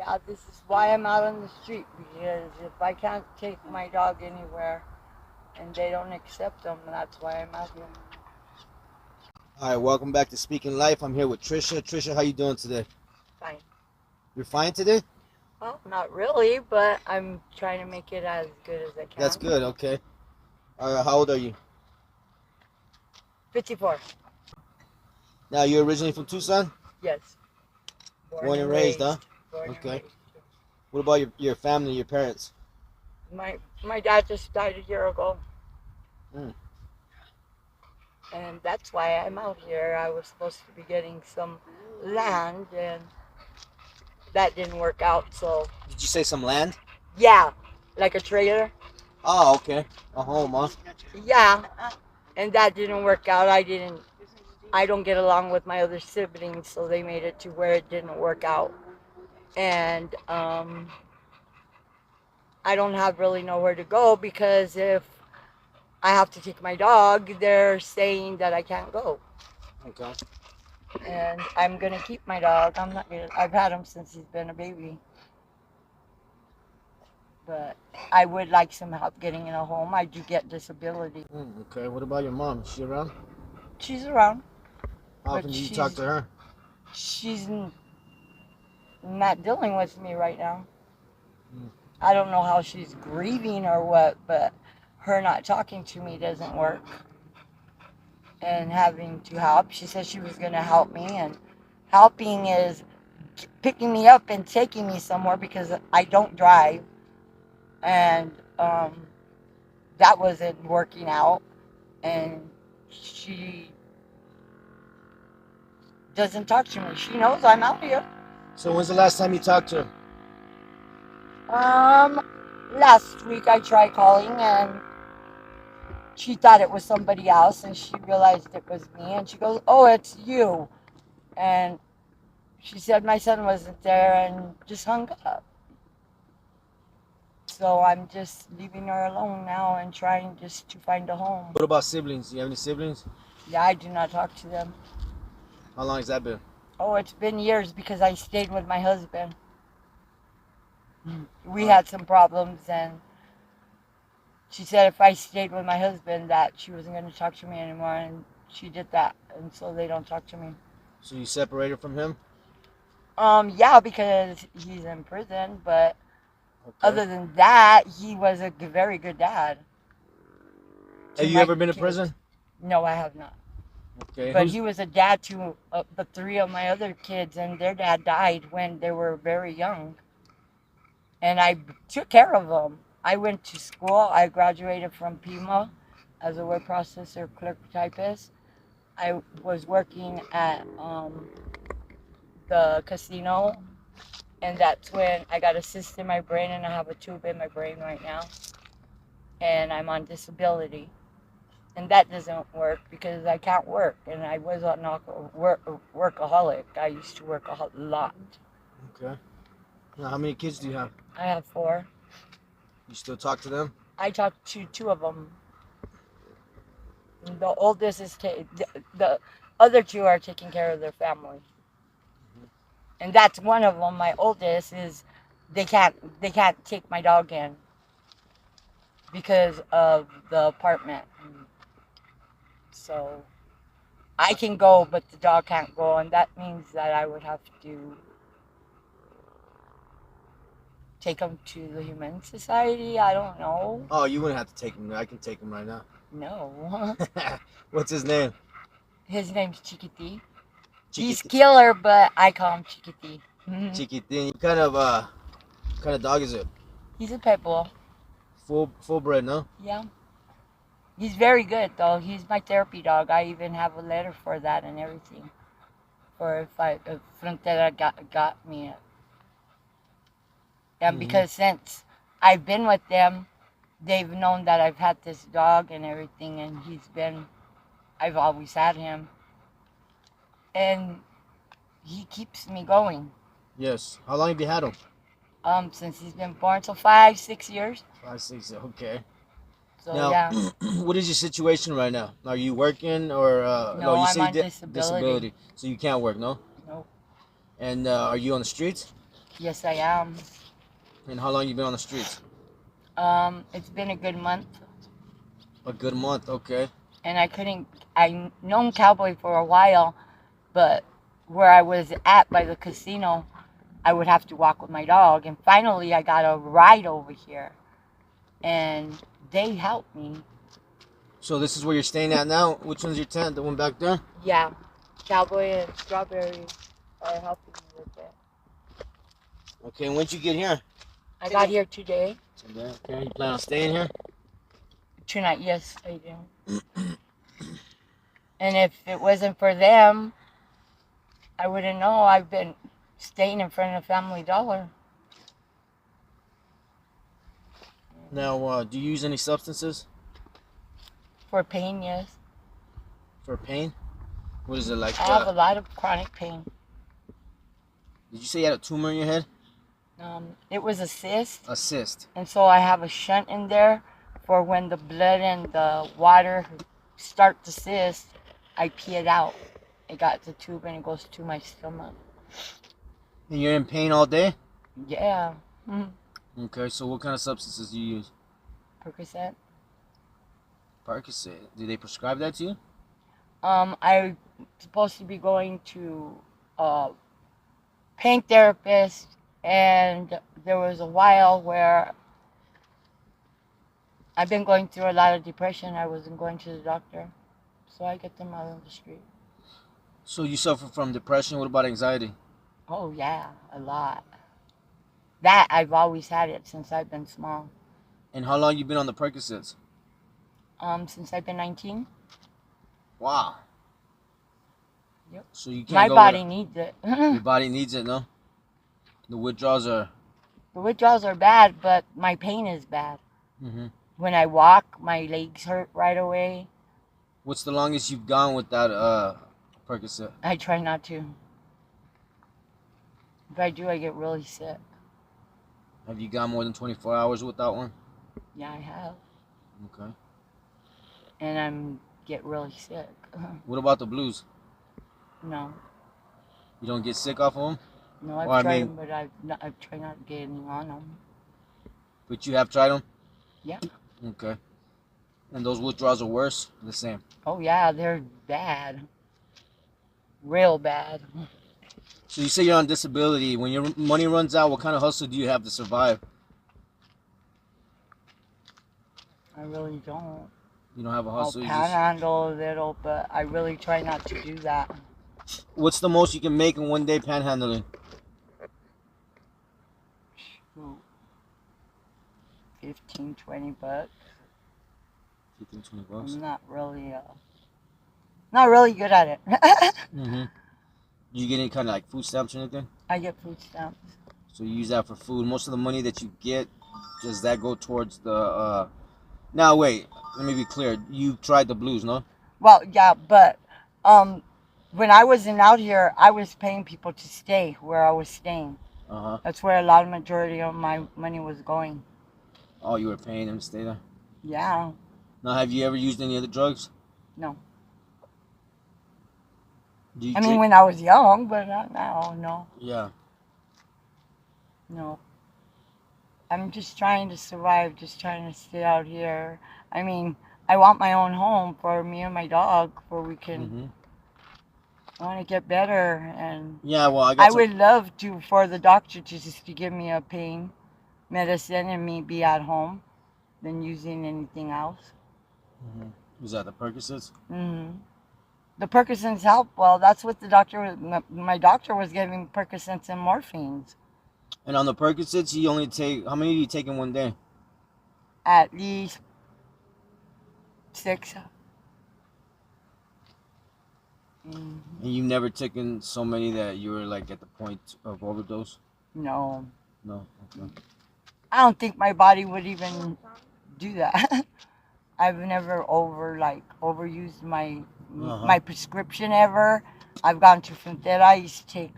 Yeah, this is why I'm out on the street because if I can't take my dog anywhere and they don't accept them, that's why I'm out here. All right, welcome back to Speaking Life. I'm here with Trisha. Trisha, how you doing today? Fine. You're fine today? Well, not really, but I'm trying to make it as good as I That's can. good. Okay. How old are you? 54. Now, you're originally from Tucson? Yes. Born Born and and raised, huh? raised. Born and Okay. raised. What about your family, your parents? My dad just died a year ago, Mm, and that's why I'm out here. I was supposed to be getting some land, and that didn't work out. So Did you say some land? yeah, like a trailer. Oh, okay. A home, huh? Yeah, and that didn't work out. I don't get along with my other siblings, so they made it to where it didn't work out. And I don't have really nowhere to go because if I have to take my dog, they're saying that I can't go. Okay. And I'm gonna keep my dog. I'm not gonna. I've had him since he's been a baby, but I would like some help getting in a home. I do get disability. Okay. What about your mom? Is she around? She's around, How but often do you talk to her? she's not dealing with me right now. Mm, I don't know how she's grieving or what, but her not talking to me doesn't work. And having to help, she said she was going to help me, and helping is picking me up and taking me somewhere because I don't drive, and that wasn't working out. And she doesn't talk to me. She knows I'm out here. So when's the last time you talked to her? Um, Last week I tried calling and she thought it was somebody else and she realized it was me and she goes, "Oh, it's you." And she said my son wasn't there and just hung up. So I'm just leaving her alone now and trying just to find a home. What about siblings? Do you have any siblings? Yeah, I do not talk to them. How long has that been? Oh, it's been years because I stayed with my husband. We Uh, had some problems and she said if I stayed with my husband that she wasn't going to talk to me anymore and she did that and so they don't talk to me. so you separated from him? Yeah, because he's in prison, but Okay. other than that, he was a very good dad Have to you my ever been to kids. prison? No, I have not. Okay. But Who's he was a dad to the three of my other kids, and their dad died when they were very young. And I took care of them. I went to school. I graduated from Pima as a word processor clerk typist. I was working at the casino, and that's when I got a cyst in my brain, and I have a tube in my brain right now, and I'm on disability. And that doesn't work because I can't work, and I was a workaholic. I used to work a lot. okay? Now, how many kids do you have? I have four. You still talk to them? I talked to two of them. The oldest is the other two are taking care of their family, and that's one of them. My oldest is they can't take my dog in because of the apartment. So I can go, but the dog can't go, and that means that I would have to take him to the Humane Society. I don't know. Oh, you wouldn't have to take him. I can take him right now. No. What's his name? His name's Chiquiti. He's Chiquiti. killer, but I call him Chiquiti. Chiquitin. What kind of dog is it? He's a pit bull. Full bred, no? Yeah. He's very good though. He's my therapy dog. I even have a letter for that and everything. For if Frontera got me. And Mm-hmm. because since I've been with them, they've known that I've had this dog and everything, and I've always had him, and he keeps me going. Yes. How long have you had him? Since he's been born, so 5, 6 years. 5, 6. Okay. So Now, yeah, what is your situation right now? Are you working or no? no, You I'm say on disability. disability, so you can't work, no? No, And are you on the streets? Yes, I am. And how long you been on the streets? It's been a good month, A good month, okay. and I known Cowboy for a while, but where I was at by the casino, I would have to walk with my dog, and finally I got a ride over here, and they helped me. So this is where you're staying at now? Which one's your tent? The one back there? Yeah, Cowboy and Strawberry are helping me with it. Okay, and when'd you get here? I got here today. Today, okay. You plan on staying here? Tonight, yes, I do. And if it wasn't for them, I wouldn't know. I've been staying in front of Family Dollar. Now, do you use any substances For pain, yes. for pain? What is it like? I have a lot of chronic pain. Did you say you had a tumor in your head? It was a cyst, A cyst. and so I have a shunt in there for when the blood and the water start to cyst, I pee it out. It got the tube and it goes to my stomach. And you're in pain all day? Yeah. Okay, so what kind of substances do you use? Percocet. Percocet. Do they prescribe that to you? I'm supposed to be going to a pain therapist, and there was a while where I've been going through a lot of depression. I wasn't going to the doctor, so I get them out on the street. So you suffer from depression. What about anxiety? Oh yeah, a lot. That I've always had it since I've been small. And how long you been on the Percocets? Since I've been 19. Wow. Yep. So you can't My go body needs it. Your body needs it, no? The withdrawals are... The withdrawals are bad, but my pain is bad. Mm-hmm. When I walk, my legs hurt right away. What's the longest you've gone without Percocet? I try not to. If I do, I get really sick. Have you gone more than 24 hours without one? Yeah, I have. Okay. And I'm get really sick. What about the blues? No. You don't get sick off of them? No, I've tried them, but I've tried not getting on them. But you have tried them? Yeah. Okay. And those withdrawals are worse? Or the same? Oh yeah, they're bad. Real bad. So you say you're on disability. When your money runs out, what kind of hustle do you have to survive? I really don't. You don't have a hustle? I'll panhandle a little, but I really try not to do that. What's the most you can make in one day panhandling? Shoot. 15, 20 bucks. 15, 20 bucks? I'm not really good at it. Mm-hmm. Do you get any kind of like food stamps or anything? I get food stamps. So you use that for food. Most of the money that you get, does that go towards the... Now wait, let me be clear. You tried the blues, no? Well, yeah, but when I wasn't out here, I was paying people to stay where I was staying. Uh-huh. That's where a lot of majority of my money was going. Oh, you were paying them to stay there? Yeah. Now, have you ever used any other drugs? No. Do you I mean, drink? when I was young, but not now, no. Yeah. No. I'm just trying to survive, just trying to stay out here. I mean, I want my own home for me and my dog where we can... Mm-hmm. I want to get better, and Yeah, well, I would love to for the doctor to just to give me a pain medicine and me be at home than using anything else. Mm-hmm. Was that the Percocets? Mm-hmm. The Percocets help. Well, that's what the doctor was. My doctor was giving Percocets and morphines. And on the Percocets, you only take... How many do you take in one day? At least 6. Mm-hmm. And you've never taken so many that you were like at the point of overdose? No. No? Okay. I don't think my body would even do that. I've never overused my prescription ever. I've gone to Frontera. I used to take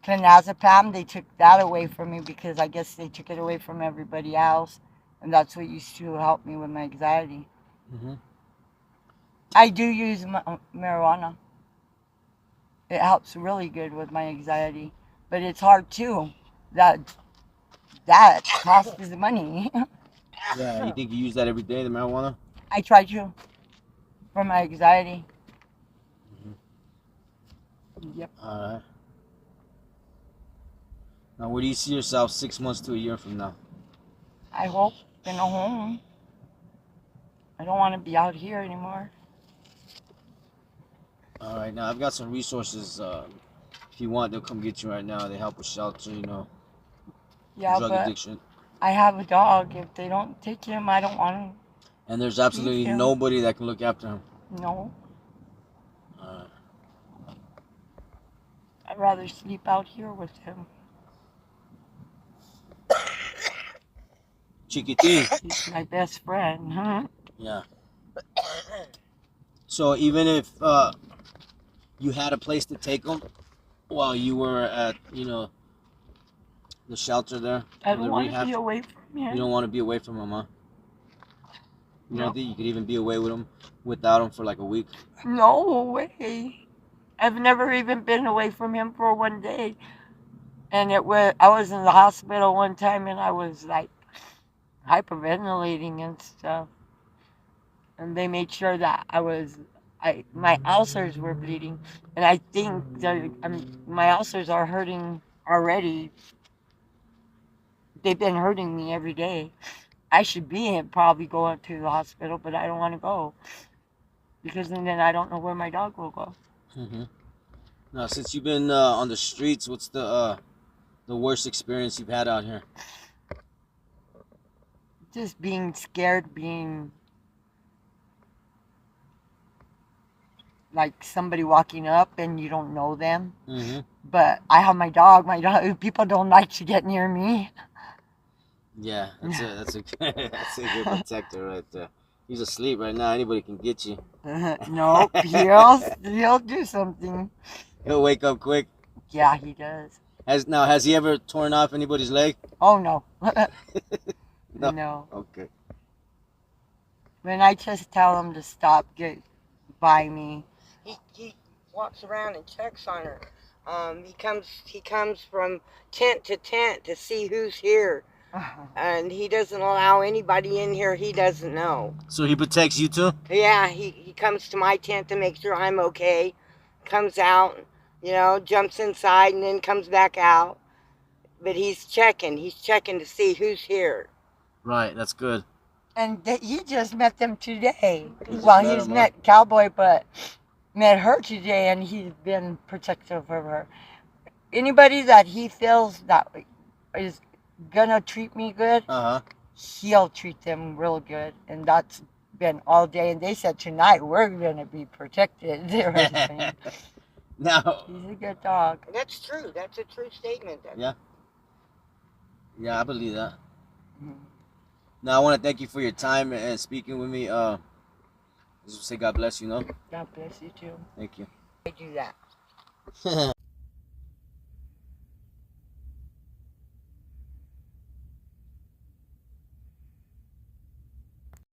clonazepam. They took that away from me because I guess they took it away from everybody else. And that's what used to help me with my anxiety. Mm-hmm. I do use marijuana. It helps really good with my anxiety. But it's hard too. that costs money. Yeah, you think you use that every day, the marijuana? I try to for my anxiety. Yep. All right. Now, where do you see yourself 6 months to a year from now? I hope in a home. I don't want to be out here anymore. All right. Now, I've got some resources. If you want, they'll come get you right now. They help with shelter, Yeah, drug but addiction. I have a dog. If they don't take him, I don't want And there's to keep absolutely him. nobody that can look after him. No, All right. I'd rather sleep out here with him. Chiquitín. He's my best friend, huh? Yeah. So even if you had a place to take him while you were at, the shelter there, I or the don't want to rehab, be away from him. you don't want to be away from him, huh? You No. don't think you could even be away with him without him for like a week? No way. I've never even been away from him for one day. And I was in the hospital one time and I was like hyperventilating and stuff. And they made sure that my ulcers were bleeding. And I think that my ulcers are hurting already. They've been hurting me every day. I should be probably going to the hospital, but I don't want to go. Because then I don't know where my dog will go. Mm-hmm. Now, since you've been on the streets, what's the worst experience you've had out here? Just being scared, being like somebody walking up and you don't know them. Mm-hmm. But I have my dog. People don't like to get near me. Yeah, that's a good protector right there. He's asleep right now. Anybody can get you. No, he'll do something. He'll wake up quick. Yeah, he does. Has he ever torn off anybody's leg? Oh no. No. No. Okay. When I just tell him to stop, get by me. He walks around and checks on her. He comes from tent to tent to see who's here, and he doesn't allow anybody in here he doesn't know. So he protects you too? Yeah, he comes to my tent to make sure I'm okay. Comes out, jumps inside and then comes back out. But he's checking to see who's here. Right, that's good. And he just met them today. He just Well, met he's him, met Cowboy, but met her today, and he's been protective of her. Anybody that he feels that is gonna treat me good, he'll treat them real good, and that's been all day. And they said tonight we're gonna be protected. They were saying. Now, He's a good dog. That's true. That's a true statement. Yeah, I believe that. Now, I want to thank you for your time and speaking with me. Just say God bless you, God bless you too. Thank you. I do that.